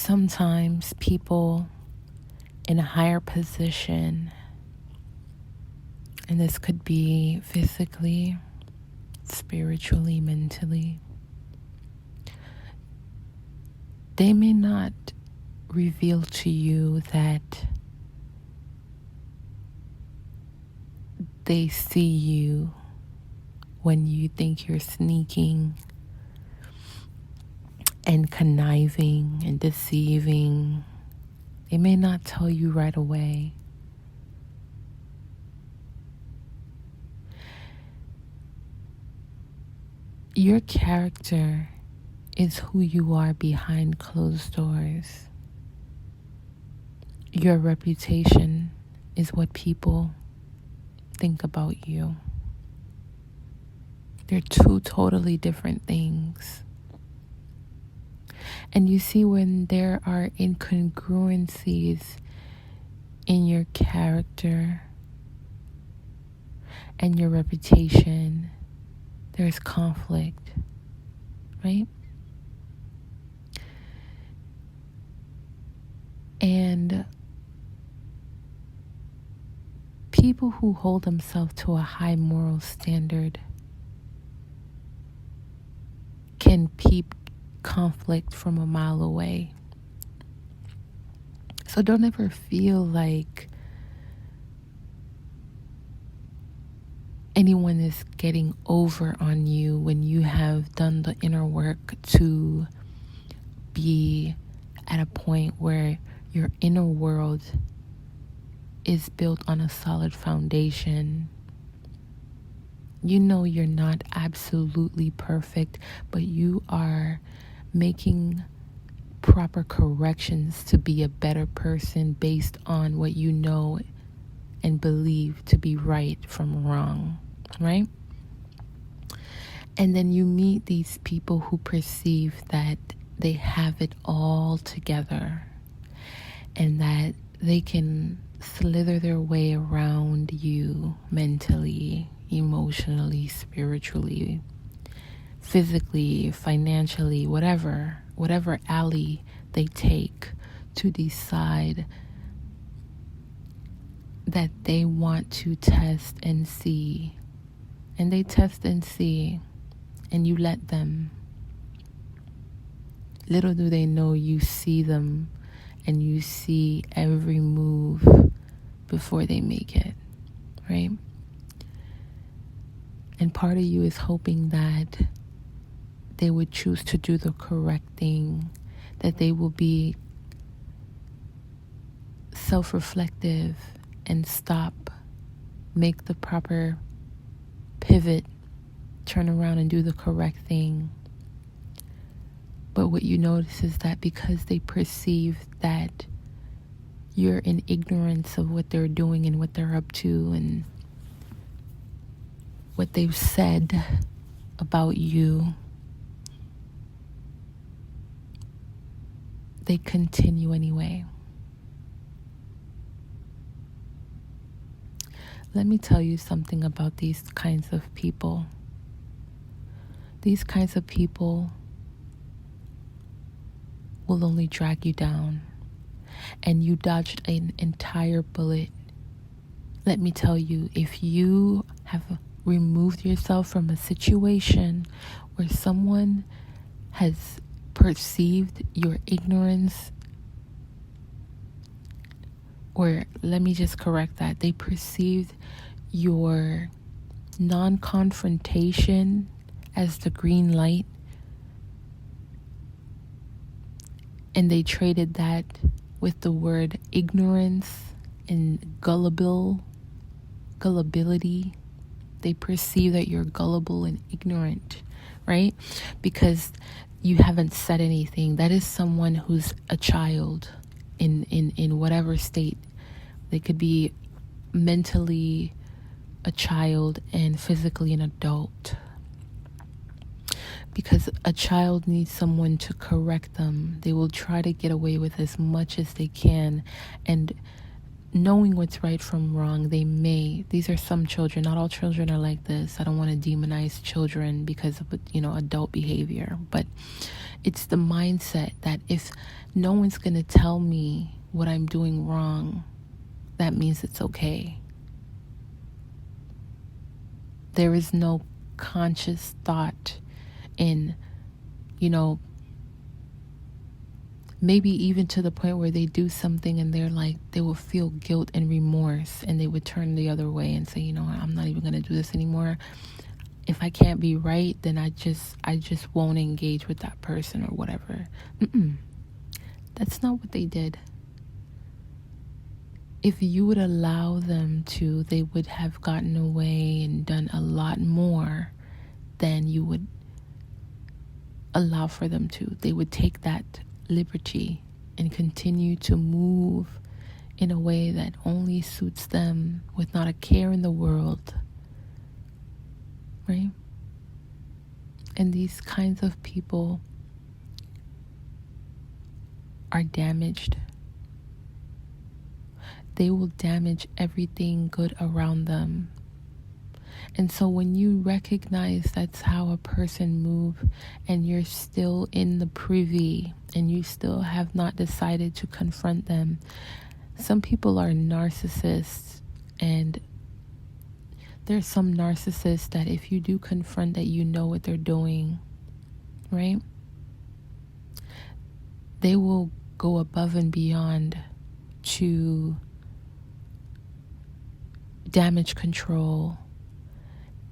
Sometimes people in a higher position, and this could be physically, spiritually, mentally, they may not reveal to you that they see you when you think you're sneaking and conniving and deceiving. They may not tell you right away. Your character is who you are behind closed doors. Your reputation is what people think about you. They're two totally different things. And you see, when there are incongruencies in your character and your reputation, there's conflict, right? And people who hold themselves to a high moral standard can peep conflict from a mile away. So don't ever feel like anyone is getting over on you when you have done the inner work to be at a point where your inner world is built on a solid foundation. You know you're not absolutely perfect, but you are making proper corrections to be a better person based on what you know and believe to be right from wrong, right? And then you meet these people who perceive that they have it all together and that they can slither their way around you mentally, emotionally, spiritually, physically, financially, whatever alley they take to decide that they want to test and see. And they test and see, and you let them. Little do they know you see them and you see every move before they make it, right? And part of you is hoping that they would choose to do the correct thing, that they will be self-reflective and stop, make the proper pivot, turn around and do the correct thing. But what you notice is that because they perceive that you're in ignorance of what they're doing and what they're up to and what they've said about you, they continue anyway. Let me tell you something about these kinds of people. These kinds of people will only drag you down, and you dodged an entire bullet. Let me tell you, if you have removed yourself from a situation where someone has perceived your ignorance, or let me just correct that, they perceived your non-confrontation as the green light, and they traded that with the word ignorance and gullibility. They perceive that you're gullible and ignorant, right? Because you haven't said anything. That is someone who's a child in whatever state. They could be mentally a child and physically an adult. Because a child needs someone to correct them. They will try to get away with as much as they can and knowing what's right from wrong, these are some children, not all children are like this. I don't want to demonize children because of, adult behavior, but it's the mindset that if no one's going to tell me what I'm doing wrong, that means it's okay. There is no conscious thought in, maybe even to the point where they do something and they will feel guilt and remorse and they would turn the other way and say, I'm not even going to do this anymore. If I can't be right, then I just won't engage with that person or whatever. That's not what they did. If you would allow them to, they would have gotten away and done a lot more than you would allow for them to. They would take that liberty and continue to move in a way that only suits them with not a care in the world, right? And these kinds of people are damaged. They will damage everything good around them. And so when you recognize that's how a person moves and you're still in the privy and you still have not decided to confront them, some people are narcissists, and there's some narcissists that if you do confront that, what they're doing, right? They will go above and beyond to damage control.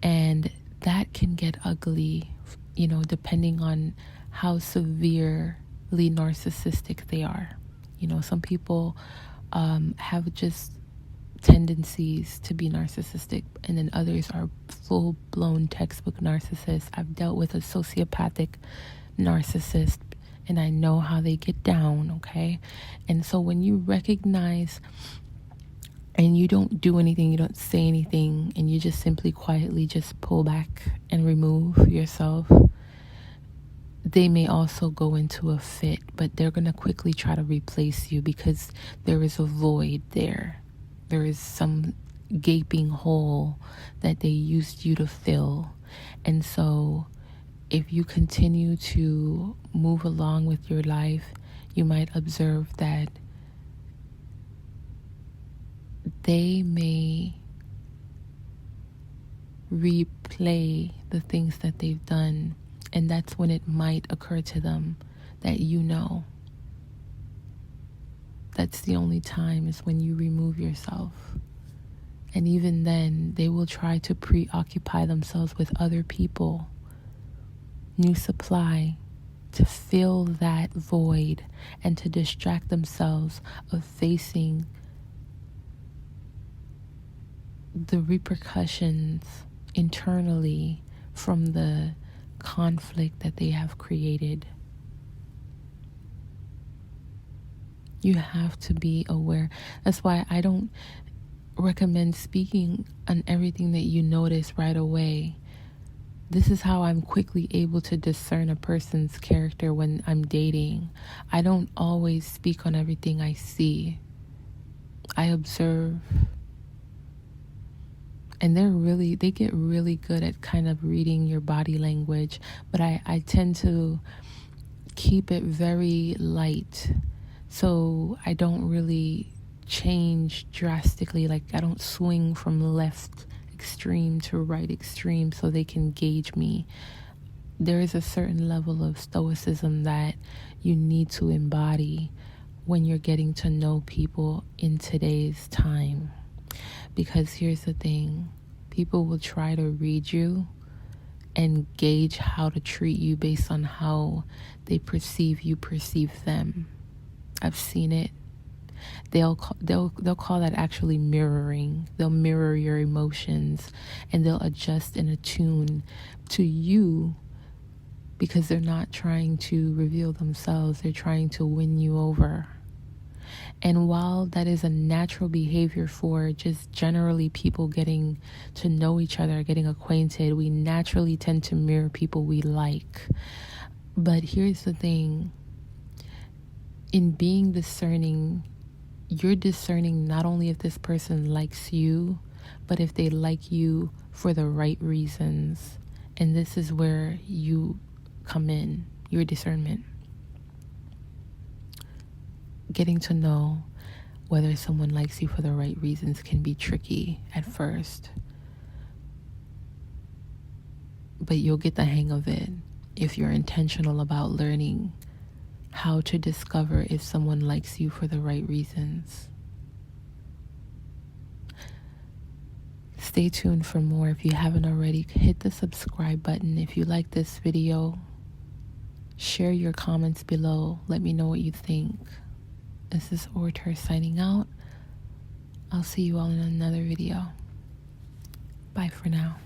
And that can get ugly, depending on how severely narcissistic they are. Some people have just tendencies to be narcissistic, and then others are full-blown textbook narcissists. I've dealt with a sociopathic narcissist, and I know how they get down, okay? And so when you recognize and you don't do anything, you don't say anything, and you just simply quietly just pull back and remove yourself, they may also go into a fit, but they're going to quickly try to replace you because there is a void there. There is some gaping hole that they used you to fill. And so if you continue to move along with your life, you might observe that they may replay the things that they've done, and that's when it might occur to them that that's the only time is when you remove yourself. And even then, they will try to preoccupy themselves with other people, new supply, to fill that void and to distract themselves of facing the repercussions internally from the conflict that they have created. You have to be aware. That's why I don't recommend speaking on everything that you notice right away. This is how I'm quickly able to discern a person's character when I'm dating. I don't always speak on everything I see. I observe. And they get really good at kind of reading your body language, but I tend to keep it very light. So I don't really change drastically. Like I don't swing from left extreme to right extreme so they can gauge me. There is a certain level of stoicism that you need to embody when you're getting to know people in today's time. Because here's the thing, people will try to read you and gauge how to treat you based on how they perceive you perceive them. I've seen it. They'll call that actually mirroring. They'll mirror your emotions and they'll adjust and attune to you because they're not trying to reveal themselves. They're trying to win you over. And while that is a natural behavior for just generally people getting to know each other, getting acquainted, we naturally tend to mirror people we like. But here's the thing. In being discerning, you're discerning not only if this person likes you, but if they like you for the right reasons. And this is where you come in, your discernment. Getting to know whether someone likes you for the right reasons can be tricky at first, but you'll get the hang of it if you're intentional about learning how to discover if someone likes you for the right reasons. Stay tuned for more. If you haven't already, hit the subscribe button. If you like this video, share your comments below. Let me know what you think. This is Orator signing out. I'll see you all in another video. Bye for now.